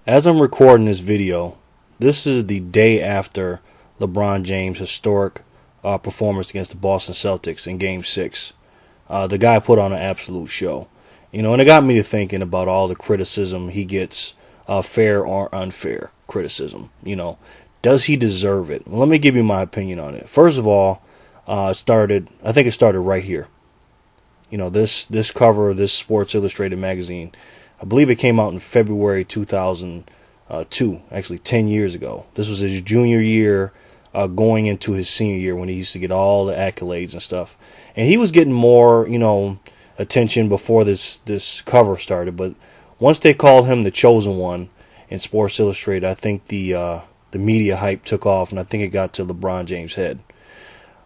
As I'm recording this video, this is the day after LeBron James' historic performance against the Boston Celtics in Game 6. The guy put on an absolute show. And it got me to thinking about all the criticism he gets, fair or unfair criticism. Does he deserve it? Well, let me give you my opinion on it. First of all, I think it started right here. This cover of this Sports Illustrated magazine, I believe it came out in February 2002, actually 10 years ago. This was his junior year, going into his senior year when he used to get all the accolades and stuff. And he was getting more, attention before this cover started. But once they called him the chosen one in Sports Illustrated, I think the media hype took off, and I think it got to LeBron James' head.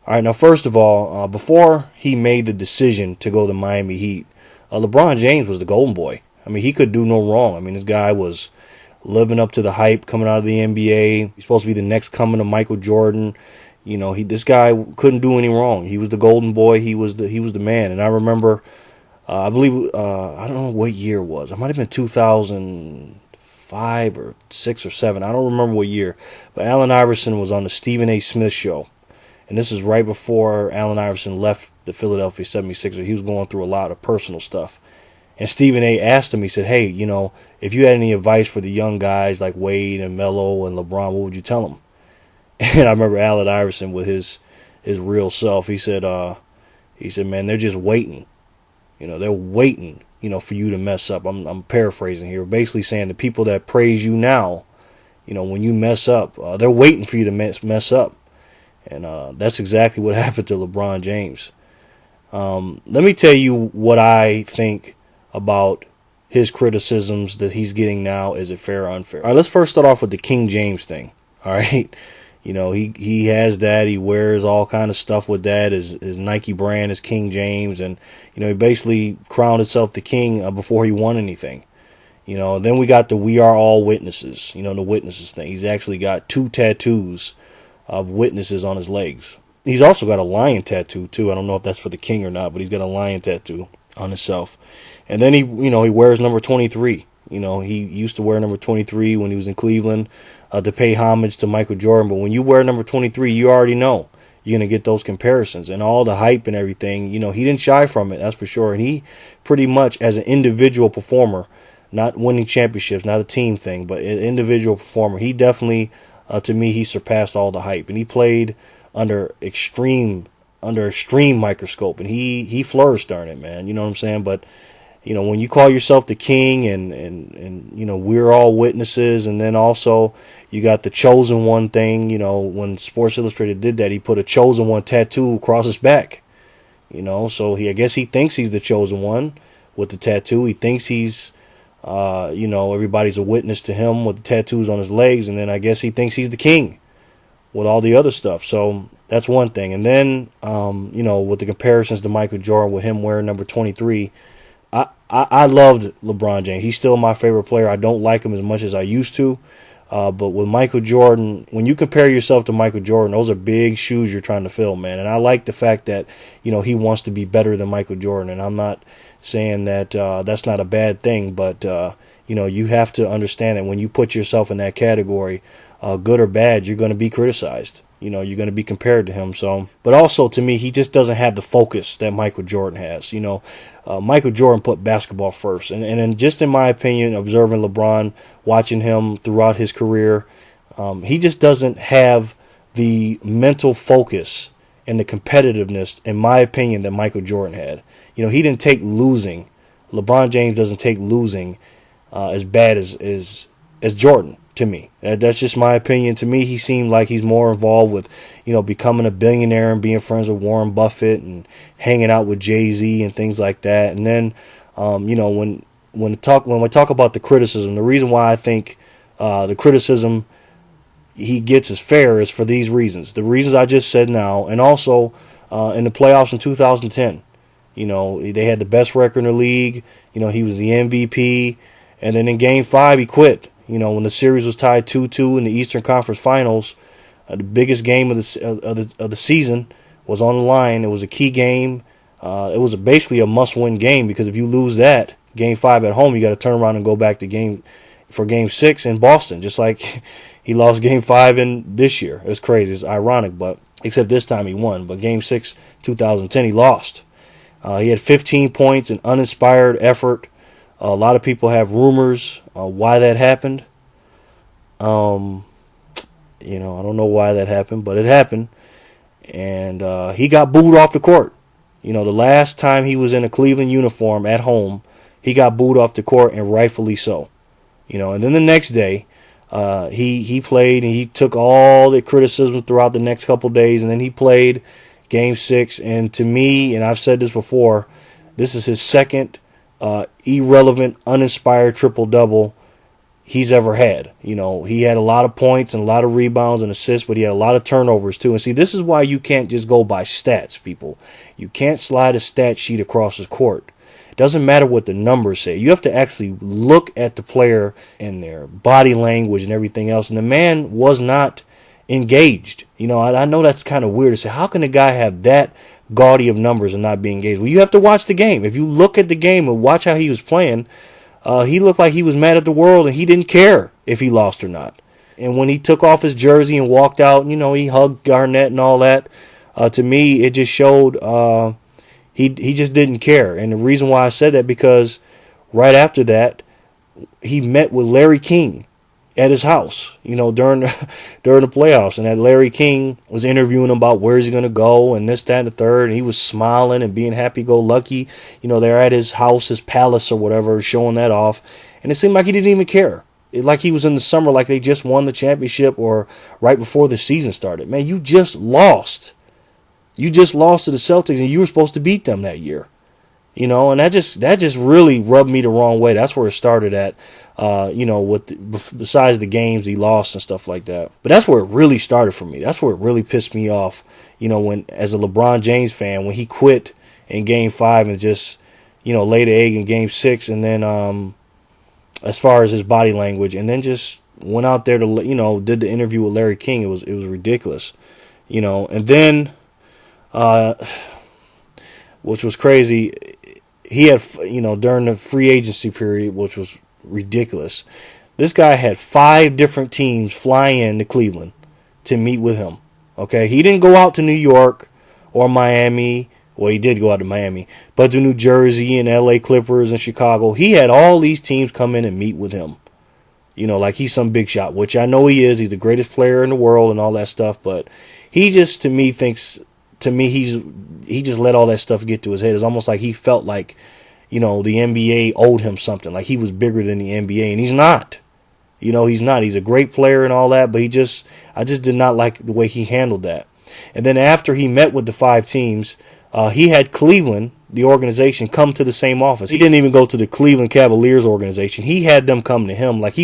All right, now first of all, before he made the decision to go to Miami Heat, LeBron James was the golden boy. I mean, he could do no wrong. This guy was living up to the hype coming out of the NBA. He's supposed to be the next coming of Michael Jordan. This guy couldn't do any wrong. He was the golden boy. He was the man. And I remember, I believe, I don't know what year it was. It might have been 2005 or 6 or 7. I don't remember what year. But Allen Iverson was on the Stephen A. Smith show. And this is right before Allen Iverson left the Philadelphia 76ers. He was going through a lot of personal stuff. And Stephen A. asked him, he said, hey, if you had any advice for the young guys like Wade and Melo and LeBron, what would you tell them? And I remember Allen Iverson with his real self. He said, man, they're just waiting. They're waiting, for you to mess up. I'm paraphrasing here. Basically saying the people that praise you now, when you mess up, they're waiting for you to mess up. And that's exactly what happened to LeBron James. Let me tell you what I think about his criticisms that he's getting now. Is it fair or unfair? All right, let's first start off with the King James thing. All right. He has that. He wears all kind of stuff with that. His Nike brand is King James. And, he basically crowned himself the king before he won anything. Then we got the We Are All Witnesses, the witnesses thing. He's actually got 2 tattoos of witnesses on his legs. He's also got a lion tattoo, too. I don't know if that's for the king or not, but he's got a lion tattoo on himself. And then he wears number 23. He used to wear number 23 when he was in Cleveland to pay homage to Michael Jordan. But when you wear number 23, you already know you're going to get those comparisons and all the hype and everything. He didn't shy from it, that's for sure. And he pretty much, as an individual performer, not winning championships, not a team thing, but an individual performer, he definitely, to me, he surpassed all the hype. And he played under extreme microscope, and he flourished during it, man. You know what I'm saying? But when you call yourself the king and we're all witnesses, and then also you got the chosen one thing. When Sports Illustrated did that, he put a chosen one tattoo across his back. So I guess he thinks he's the chosen one with the tattoo. He thinks he's everybody's a witness to him with the tattoos on his legs, and then I guess he thinks he's the king with all the other stuff. So that's one thing. And then, with the comparisons to Michael Jordan, with him wearing number 23, I loved LeBron James. He's still my favorite player. I don't like him as much as I used to. But with Michael Jordan, when you compare yourself to Michael Jordan, those are big shoes you're trying to fill, man. And I like the fact that, he wants to be better than Michael Jordan. And I'm not saying that that's not a bad thing. But, you have to understand that when you put yourself in that category, good or bad, you're going to be criticized. You're going to be compared to him. So, but also to me, he just doesn't have the focus that Michael Jordan has. Michael Jordan put basketball first. And just in my opinion, observing LeBron, watching him throughout his career, he just doesn't have the mental focus and the competitiveness, in my opinion, that Michael Jordan had. He didn't take losing. LeBron James doesn't take losing as bad as Jordan. To me, that's just my opinion. To me, he seemed like he's more involved with, becoming a billionaire and being friends with Warren Buffett and hanging out with Jay-Z and things like that. And then, when we talk about the criticism, the reason why I think the criticism he gets is fair is for these reasons. The reasons I just said now, and also in the playoffs in 2010, they had the best record in the league. He was the MVP, and then in Game 5 he quit. When the series was tied 2-2 in the Eastern Conference Finals, the biggest game of the season was on the line. It was a key game. It was basically a must-win game, because if you lose that Game 5 at home, you got to turn around and go back to game for Game 6 in Boston, just like he lost Game 5 in this year. It's crazy. It's ironic, but except this time he won. But Game 6, 2010, he lost. He had 15 points, an uninspired effort. A lot of people have rumors why that happened. I don't know why that happened, but it happened. And he got booed off the court. The last time he was in a Cleveland uniform at home, he got booed off the court, and rightfully so. And then the next day, he played, and he took all the criticism throughout the next couple days, and then he played Game 6. And to me, and I've said this before, this is his second irrelevant, uninspired triple-double he's ever had. He had a lot of points and a lot of rebounds and assists, but he had a lot of turnovers too. And see, this is why you can't just go by stats, people. You can't slide a stat sheet across the court. It doesn't matter what the numbers say. You have to actually look at the player and their body language and everything else. And the man was not engaged. I know that's kind of weird to say. How can a guy have that gaudy of numbers and not be engaged? Well, you have to watch the game. If you look at the game and watch how he was playing, he looked like he was mad at the world, and he didn't care if he lost or not. And when he took off his jersey and walked out, he hugged Garnett and all that. To me, it just showed he just didn't care. And the reason why I said that, because right after that, he met with Larry King at his house, during the playoffs. And that Larry King was interviewing him about where he's going to go and this, that, and the third. And he was smiling and being happy-go-lucky. They're at his house, his palace or whatever, showing that off. And it seemed like he didn't even care. Like he was in the summer, like they just won the championship or right before the season started. Man, you just lost. You just lost to the Celtics, and you were supposed to beat them that year. And that just really rubbed me the wrong way. That's where it started at, besides the games he lost and stuff like that. But that's where it really started for me. That's where it really pissed me off, when, as a LeBron James fan, when he quit in Game 5 and just, laid the egg in Game 6, and then as far as his body language, and then just went out there to, did the interview with Larry King. It was ridiculous, and then, which was crazy, he had, during the free agency period, which was ridiculous, this guy had 5 different teams flying into Cleveland to meet with him. Okay, he didn't go out to New York or Miami. Well, he did go out to Miami, but to New Jersey and LA Clippers and Chicago. He had all these teams come in and meet with him. Like he's some big shot, which I know he is. He's the greatest player in the world and all that stuff, but he just, to me, he just let all that stuff get to his head. It's almost like he felt like, the NBA owed him something, like he was bigger than the NBA, and he's not. He's not. He's a great player and all that, but I just did not like the way he handled that. And then after he met with the 5 teams, he had Cleveland, the organization, come to the same office. He didn't even go to the Cleveland Cavaliers organization. He had them come to him like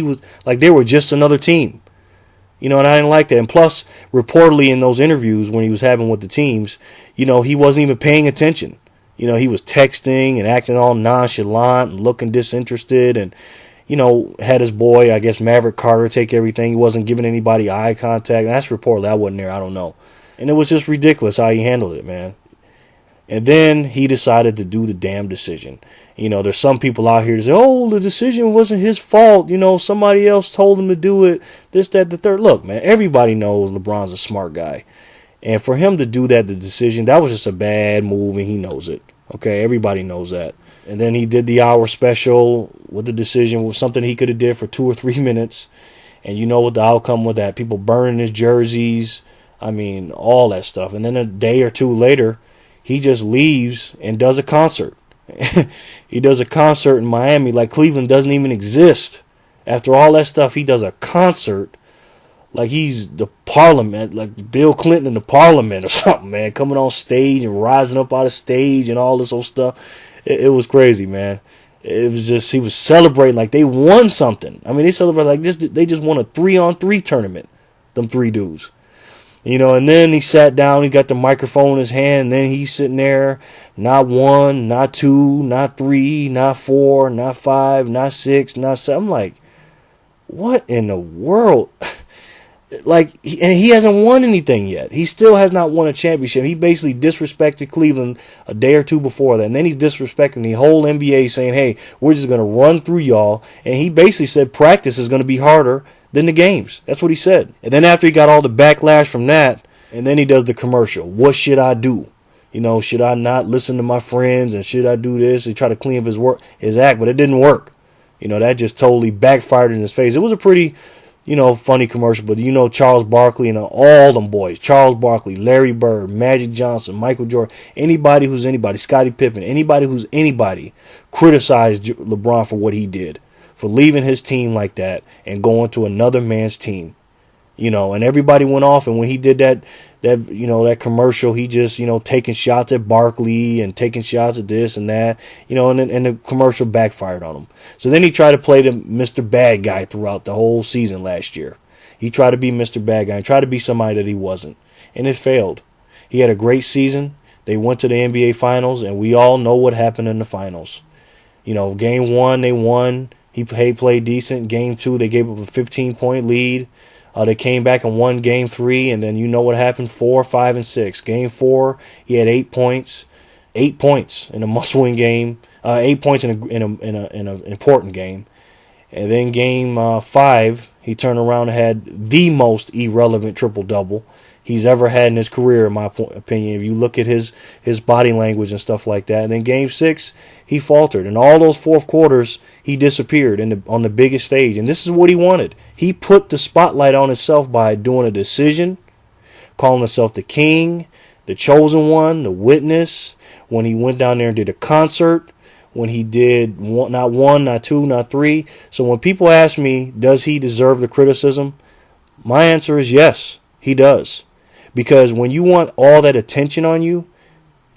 they were just another team. And I didn't like that. And plus, reportedly in those interviews when he was having with the teams, he wasn't even paying attention. He was texting and acting all nonchalant and looking disinterested, and, had his boy, I guess, Maverick Carter, take everything. He wasn't giving anybody eye contact. And that's reportedly. I wasn't there. I don't know. And it was just ridiculous how he handled it, man. And then he decided to do the damn decision. There's some people out here that say, oh, the decision wasn't his fault. Somebody else told him to do it. This, that, the third. Look, man, everybody knows LeBron's a smart guy. And for him to do that, the decision, that was just a bad move, and he knows it. Okay, everybody knows that. And then he did the hour special with the decision, was something he could have did for 2 or 3 minutes. And you know what the outcome with that. People burning his jerseys. I mean, all that stuff. And then a day or two later, he just leaves and does a concert. He does a concert in Miami like Cleveland doesn't even exist. After all that stuff, he does a concert like he's the parliament, like Bill Clinton in the parliament or something, man. Coming on stage and rising up out of stage and all this old stuff. It was crazy, man. It was just, he was celebrating like they won something. I mean, they celebrate like this. They just won a 3-on-3 tournament, them 3 dudes. And then he sat down, he got the microphone in his hand, and then he's sitting there, not 1, not 2, not 3, not 4, not 5, not 6, not 7. I'm like, what in the world? Like, and he hasn't won anything yet. He still has not won a championship. He basically disrespected Cleveland a day or two before that. And then he's disrespecting the whole NBA, saying, hey, we're just going to run through y'all. And he basically said practice is going to be harder than the games. That's what he said. And then after he got all the backlash from that, and then he does the commercial. What should I do? You know, should I not listen to my friends, and should I do this? He tried to clean up his act, but it didn't work. You know, that just totally backfired in his face. It was a pretty, funny commercial, but Charles Barkley and all them boys, Charles Barkley, Larry Bird, Magic Johnson, Michael Jordan, anybody who's anybody, Scottie Pippen, anybody who's anybody criticized LeBron for what he did, for leaving his team like that and going to another man's team. And everybody went off, and when he did that commercial, he just, taking shots at Barkley and taking shots at this and that, and the commercial backfired on him. So then he tried to play the Mr. Bad Guy throughout the whole season last year. He tried to be Mr. Bad Guy and tried to be somebody that he wasn't, and it failed. He had a great season. They went to the NBA Finals, and we all know what happened in the finals. Game 1, they won. He played decent. Game 2, they gave up a 15-point lead. They came back and won Game 3, and then you know what happened, 4, 5, and 6. Game 4, he had 8 points. 8 points in a must-win game. 8 points in an important game. And then Game 5, he turned around and had the most irrelevant triple-double he's ever had in his career, in my opinion, if you look at his body language and stuff like that. And then Game 6, he faltered. And all those fourth quarters, he disappeared on the biggest stage. And this is what he wanted. He put the spotlight on himself by doing a decision, calling himself the king, the chosen one, the witness, when he went down there and did a concert, when he did not one, not two, not three. So when people ask me, does he deserve the criticism? My answer is yes, he does. Because when you want all that attention on you,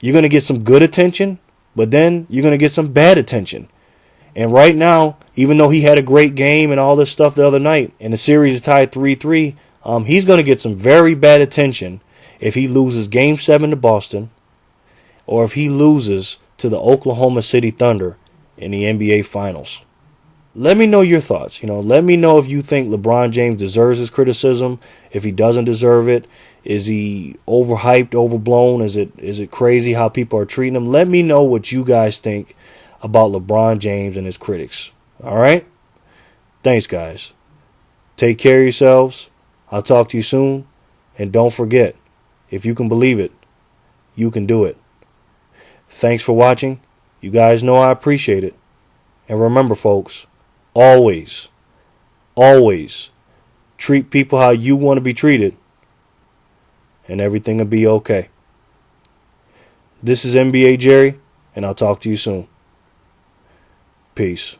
you're going to get some good attention, but then you're going to get some bad attention. And right now, even though he had a great game and all this stuff the other night, and the series is tied 3-3, he's going to get some very bad attention if he loses Game 7 to Boston, or if he loses to the Oklahoma City Thunder in the NBA Finals. Let me know your thoughts. Let me know if you think LeBron James deserves his criticism, if he doesn't deserve it. Is he overhyped, overblown? Is it crazy how people are treating him? Let me know what you guys think about LeBron James and his critics. All right? Thanks, guys. Take care of yourselves. I'll talk to you soon. And don't forget, if you can believe it, you can do it. Thanks for watching. You guys know I appreciate it. And remember, folks, always treat people how you want to be treated, and everything will be okay. This is NBA Jerry, and I'll talk to you soon. Peace.